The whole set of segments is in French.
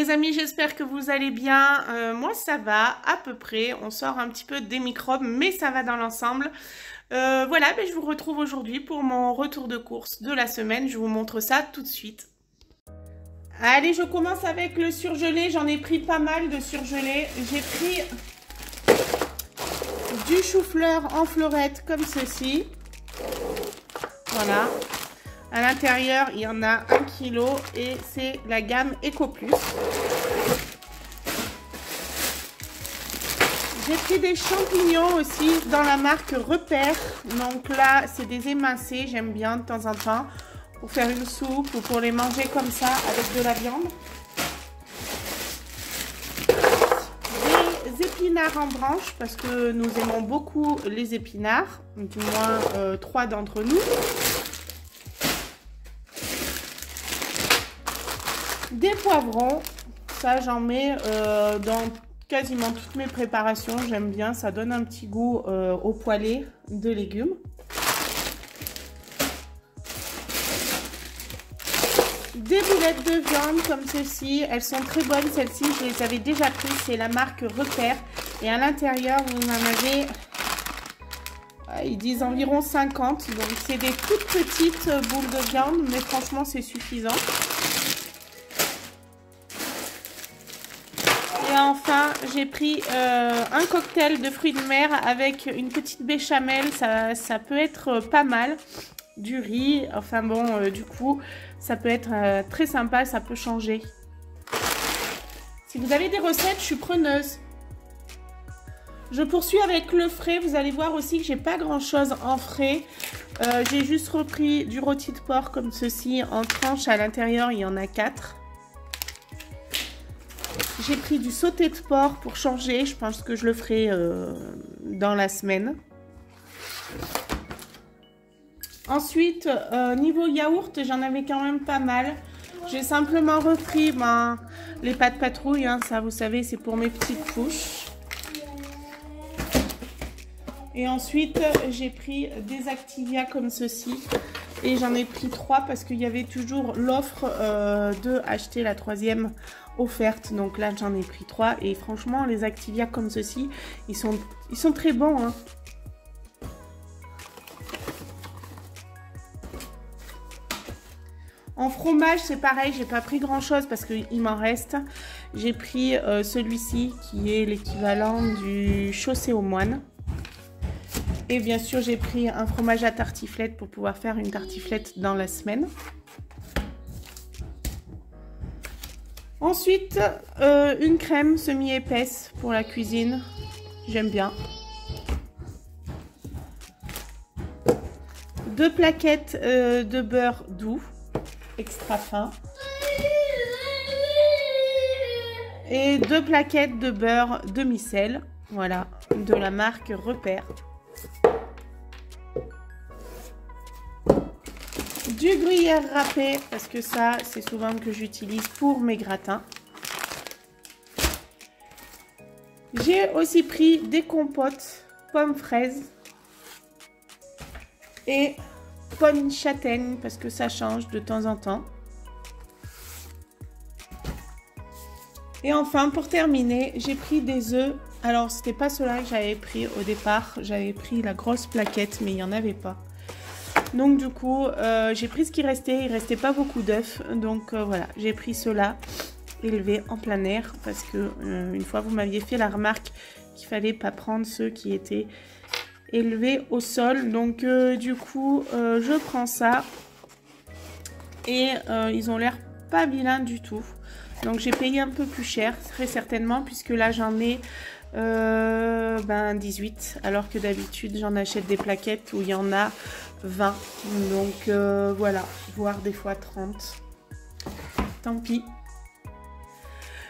les amis, j'espère que vous allez bien. Moi ça va à peu près, on sort un petit peu des microbes mais ça va dans l'ensemble. Voilà, je vous retrouve aujourd'hui pour mon retour de course de la semaine. Je vous montre ça tout de suite. Allez, je commence avec le surgelé. J'en ai pris pas mal de surgelé. J'ai pris du chou-fleur en fleurette comme ceci. Voilà. À l'intérieur, il y en a 1 kg et c'est la gamme Eco Plus. J'ai pris des champignons aussi dans la marque Repère. Donc là, c'est des émincés, j'aime bien de temps en temps pour faire une soupe ou pour les manger comme ça avec de la viande. Des épinards en branche parce que nous aimons beaucoup les épinards, du moins 3 d'entre nous. Des poivrons, ça j'en mets dans quasiment toutes mes préparations, j'aime bien, ça donne un petit goût au poêlé de légumes. Des boulettes de viande comme ceci, elles sont très bonnes, celles-ci je les avais déjà prises, c'est la marque Repère et à l'intérieur vous en avez, ils disent environ 50, donc c'est des toutes petites boules de viande mais franchement c'est suffisant. Et enfin, j'ai pris un cocktail de fruits de mer avec une petite béchamel. Ça peut être pas mal. Du riz. Enfin bon, du coup, ça peut être très sympa. Ça peut changer. Si vous avez des recettes, je suis preneuse. Je poursuis avec le frais. Vous allez voir aussi que j'ai pas grand chose en frais. J'ai juste repris du rôti de porc comme ceci en tranches. À l'intérieur, il y en a 4. J'ai pris du sauté de porc pour changer. Je pense que je le ferai dans la semaine. Ensuite, niveau yaourt, j'en avais quand même pas mal. J'ai simplement repris les pâtes patrouille. Hein, ça, vous savez, c'est pour mes petites couches. Et ensuite, j'ai pris des Activia comme ceci. Et j'en ai pris 3 parce qu'il y avait toujours l'offre de acheter la 3e offerte. Donc là, j'en ai pris 3. Et franchement, les Activia comme ceci, ils sont très bons. Hein. En fromage, c'est pareil. J'ai pas pris grand chose parce qu'il m'en reste. J'ai pris celui-ci qui est l'équivalent du chaussé aux moines. Et bien sûr, j'ai pris un fromage à tartiflette pour pouvoir faire une tartiflette dans la semaine. Ensuite, une crème semi-épaisse pour la cuisine. J'aime bien. 2 plaquettes de beurre doux, extra fin. Et 2 plaquettes de beurre demi-sel. Voilà, de la marque Repère. Du gruyère râpé, parce que ça, c'est souvent que j'utilise pour mes gratins. J'ai aussi pris des compotes pommes fraises et pommes châtaignes, parce que ça change de temps en temps. Et enfin, pour terminer, j'ai pris des œufs. Alors, c'était pas cela que j'avais pris au départ. J'avais pris la grosse plaquette, mais il n'y en avait pas. Donc du coup, j'ai pris ce qui restait. Il restait pas beaucoup d'œufs. Donc voilà, j'ai pris cela élevé en plein air. Parce que une fois, vous m'aviez fait la remarque qu'il fallait pas prendre ceux qui étaient élevés au sol. Donc du coup, je prends ça. Et ils ont l'air pas vilains du tout. Donc j'ai payé un peu plus cher, très certainement, puisque là j'en ai 18. Alors que d'habitude, j'en achète des plaquettes où il y en a 20, donc voilà, voire des fois 30. Tant pis.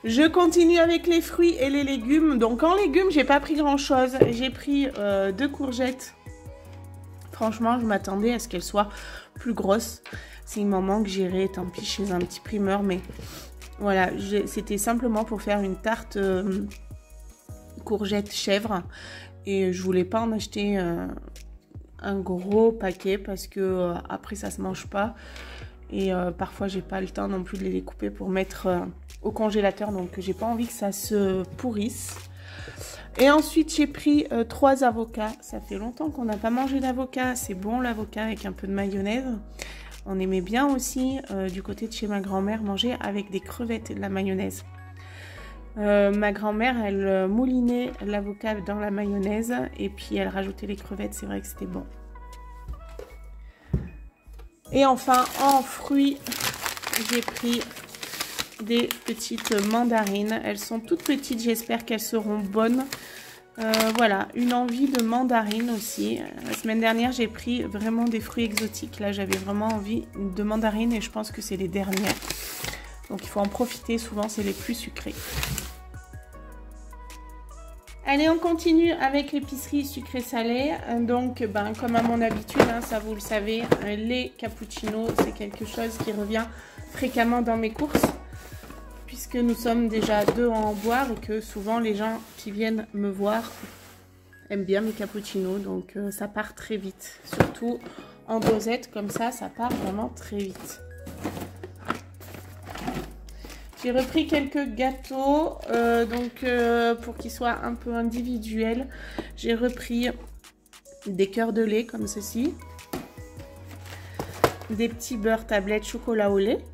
Je continue avec les fruits et les légumes. Donc en légumes, j'ai pas pris grand chose. J'ai pris 2 courgettes. Franchement, je m'attendais à ce qu'elles soient plus grosses. S'il m'en manque, j'irai, tant pis, chez un petit primeur. Mais voilà, c'était simplement pour faire une tarte courgette chèvre. Et je voulais pas en acheter un gros paquet parce que après ça se mange pas Et parfois, j'ai pas le temps non plus de les découper pour mettre au congélateur. Donc, j'ai pas envie que ça se pourrisse. Et ensuite, j'ai pris 3 avocats. Ça fait longtemps qu'on n'a pas mangé d'avocat. C'est bon l'avocat avec un peu de mayonnaise. On aimait bien aussi, du côté de chez ma grand-mère, manger avec des crevettes et de la mayonnaise. Ma grand-mère, elle moulinait l'avocat dans la mayonnaise et puis elle rajoutait les crevettes. C'est vrai que c'était bon. Et enfin, en fruits, j'ai pris des petites mandarines. Elles sont toutes petites, j'espère qu'elles seront bonnes. Voilà, une envie de mandarine aussi. La semaine dernière, j'ai pris vraiment des fruits exotiques. Là, j'avais vraiment envie de mandarines et je pense que c'est les dernières. Donc, il faut en profiter. Souvent, c'est les plus sucrés. Allez, on continue avec l'épicerie sucré-salé. Donc, comme à mon habitude, hein, ça vous le savez, les cappuccinos, c'est quelque chose qui revient fréquemment dans mes courses. Puisque nous sommes déjà 2 à en boire et que souvent les gens qui viennent me voir aiment bien mes cappuccinos. Donc, ça part très vite. Surtout en dosette, comme ça part vraiment très vite. J'ai repris quelques gâteaux, pour qu'ils soient un peu individuels. J'ai repris des cœurs de lait comme ceci. Des petits beurres tablettes chocolat au lait.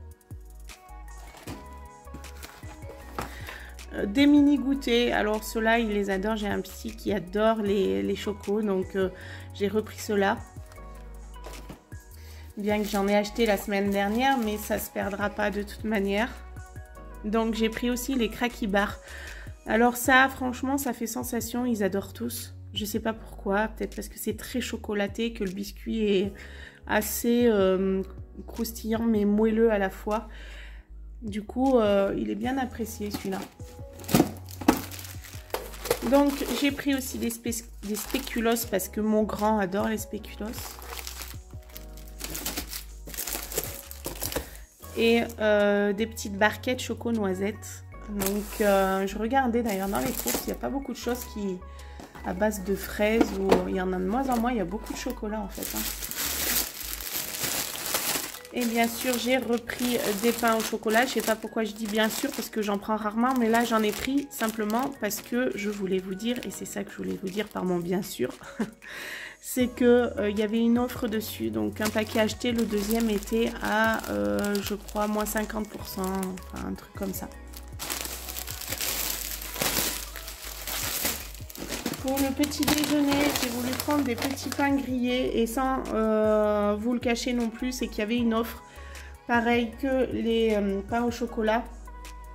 Des mini goûters. Alors ceux-là, il les adore. J'ai un petit qui adore les chocos. Donc j'ai repris ceux-là. Bien que j'en ai acheté la semaine dernière, mais ça se perdra pas de toute manière. Donc j'ai pris aussi les Cracky Bars. Alors ça, franchement, ça fait sensation. Ils adorent tous. Je sais pas pourquoi. Peut-être parce que c'est très chocolaté, que le biscuit est assez croustillant mais moelleux à la fois. Du coup, il est bien apprécié celui-là. Donc j'ai pris aussi des spéculoos parce que mon grand adore les spéculoos. Et des petites barquettes choco noisettes. Donc je regardais d'ailleurs dans les courses, il n'y a pas beaucoup de choses qui à base de fraises, ou il y en a de moins en moins, il y a beaucoup de chocolat en fait. Hein. Et bien sûr, j'ai repris des pains au chocolat. Je ne sais pas pourquoi je dis bien sûr, parce que j'en prends rarement, mais là j'en ai pris simplement parce que je voulais vous dire, et c'est ça que je voulais vous dire par mon bien sûr, c'est que il y avait une offre dessus. Donc un paquet acheté, le deuxième était à, je crois, moins 50%, enfin un truc comme ça. Pour le petit déjeuner, j'ai voulu prendre des petits pains grillés et sans vous le cacher non plus, c'est qu'il y avait une offre pareil que les pains au chocolat.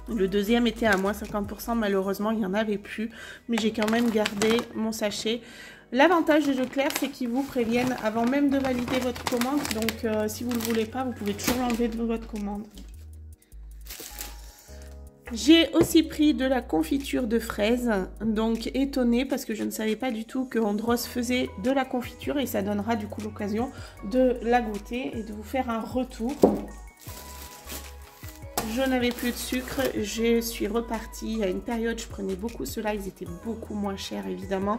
Le deuxième était à moins 50%, malheureusement il n'y en avait plus, mais j'ai quand même gardé mon sachet. L'avantage de Leclerc, c'est qu'ils vous préviennent avant même de valider votre commande, donc si vous ne le voulez pas, vous pouvez toujours l'enlever de votre commande. J'ai aussi pris de la confiture de fraises, donc étonnée parce que je ne savais pas du tout que Andros faisait de la confiture et ça donnera du coup l'occasion de la goûter et de vous faire un retour. Je n'avais plus de sucre, je suis repartie. À une période, je prenais beaucoup ceux-là, ils étaient beaucoup moins chers évidemment.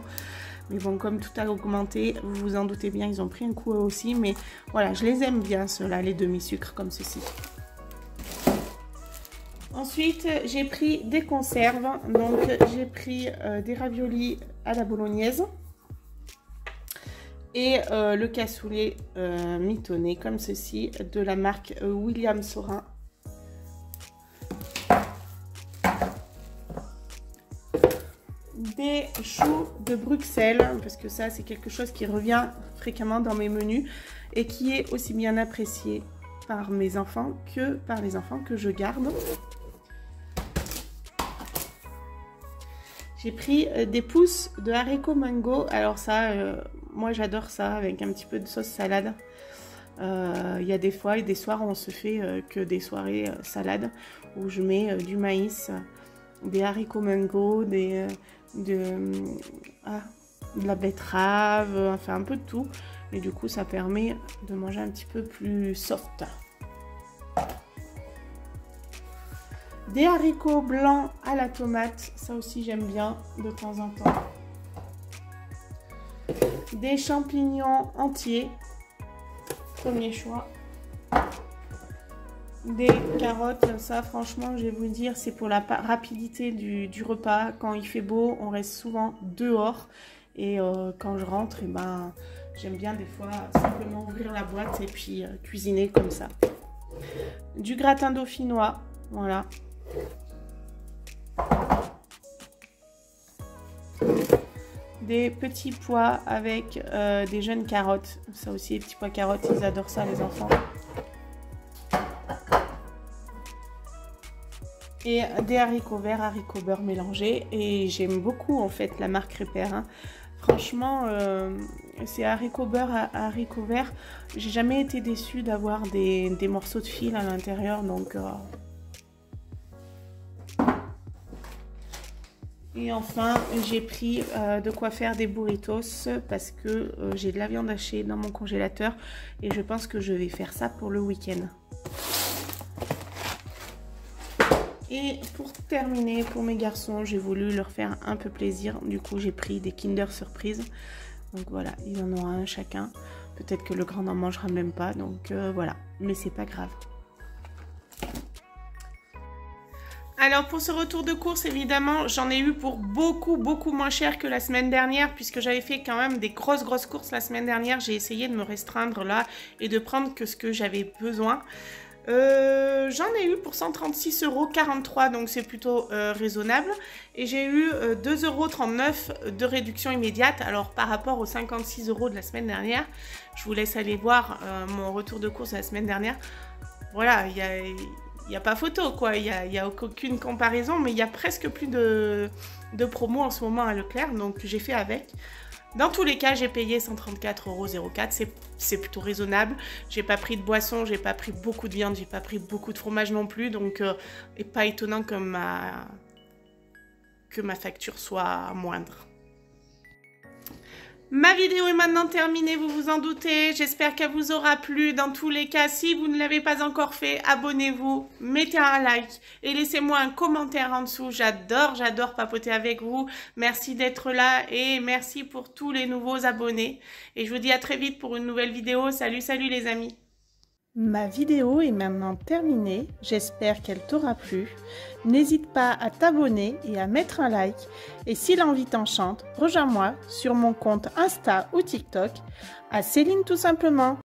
Mais bon, comme tout a augmenté, vous vous en doutez bien, ils ont pris un coup eux aussi. Mais voilà, je les aime bien ceux-là, les demi-sucres comme ceci. Ensuite, j'ai pris des conserves. Donc, j'ai pris des raviolis à la bolognaise et le cassoulet mitonné comme ceci de la marque William Saurin. Des choux de Bruxelles, parce que ça, c'est quelque chose qui revient fréquemment dans mes menus et qui est aussi bien apprécié par mes enfants que par les enfants que je garde. J'ai pris des pousses de haricots mango. Alors ça, moi j'adore ça avec un petit peu de sauce salade. Il y a des fois et des soirs où on se fait que des soirées salades où je mets du maïs, des haricots mango, de la betterave, enfin un peu de tout. Et du coup ça permet de manger un petit peu plus soft. Des haricots blancs à la tomate, ça aussi j'aime bien de temps en temps. Des champignons entiers, premier choix. des carottes. Ça, franchement, je vais vous dire, c'est pour la rapidité du repas. Quand il fait beau, on reste souvent dehors. Et quand je rentre, et ben, j'aime bien des fois simplement ouvrir la boîte et puis cuisiner comme ça. Du gratin dauphinois, voilà. Des petits pois avec des jeunes carottes. Ça aussi, les petits pois carottes, ils adorent ça, les enfants. Et des haricots verts, haricots beurre mélangés. Et j'aime beaucoup, en fait, la marque Repère. Hein. Franchement, c'est haricots beurre, haricots verts. J'ai jamais été déçue d'avoir des morceaux de fil à l'intérieur. Donc... Et enfin, j'ai pris de quoi faire des burritos parce que j'ai de la viande hachée dans mon congélateur et je pense que je vais faire ça pour le week-end. Et pour terminer, pour mes garçons, j'ai voulu leur faire un peu plaisir. Du coup, j'ai pris des Kinder Surprise. Donc voilà, il en aura un chacun. Peut-être que le grand n'en mangera même pas. Donc voilà, mais c'est pas grave. Alors pour ce retour de course, évidemment, j'en ai eu pour beaucoup moins cher que la semaine dernière puisque j'avais fait quand même des grosses courses la semaine dernière. J'ai essayé de me restreindre là et de prendre que ce que j'avais besoin. J'en ai eu pour 136,43 €, donc c'est plutôt raisonnable. Et j'ai eu 2,39 € de réduction immédiate. Alors par rapport aux 56 € de la semaine dernière, je vous laisse aller voir mon retour de course de la semaine dernière. Voilà, il n'y a pas photo, quoi. Il n'y a aucune comparaison, mais il y a presque plus de promos en ce moment à Leclerc, donc j'ai fait avec. Dans tous les cas, j'ai payé 134,04 €, c'est plutôt raisonnable. J'ai pas pris de boisson, j'ai pas pris beaucoup de viande, j'ai pas pris beaucoup de fromage non plus, donc et pas étonnant que ma facture soit moindre. Ma vidéo est maintenant terminée, vous vous en doutez. J'espère qu'elle vous aura plu. Dans tous les cas, si vous ne l'avez pas encore fait, abonnez-vous, mettez un like et laissez-moi un commentaire en dessous. J'adore papoter avec vous. Merci d'être là et merci pour tous les nouveaux abonnés. Et je vous dis à très vite pour une nouvelle vidéo. Salut les amis. Ma vidéo est maintenant terminée, j'espère qu'elle t'aura plu. N'hésite pas à t'abonner et à mettre un like. Et si l'envie t'enchante, rejoins-moi sur mon compte Insta ou TikTok à Céline tout simplement.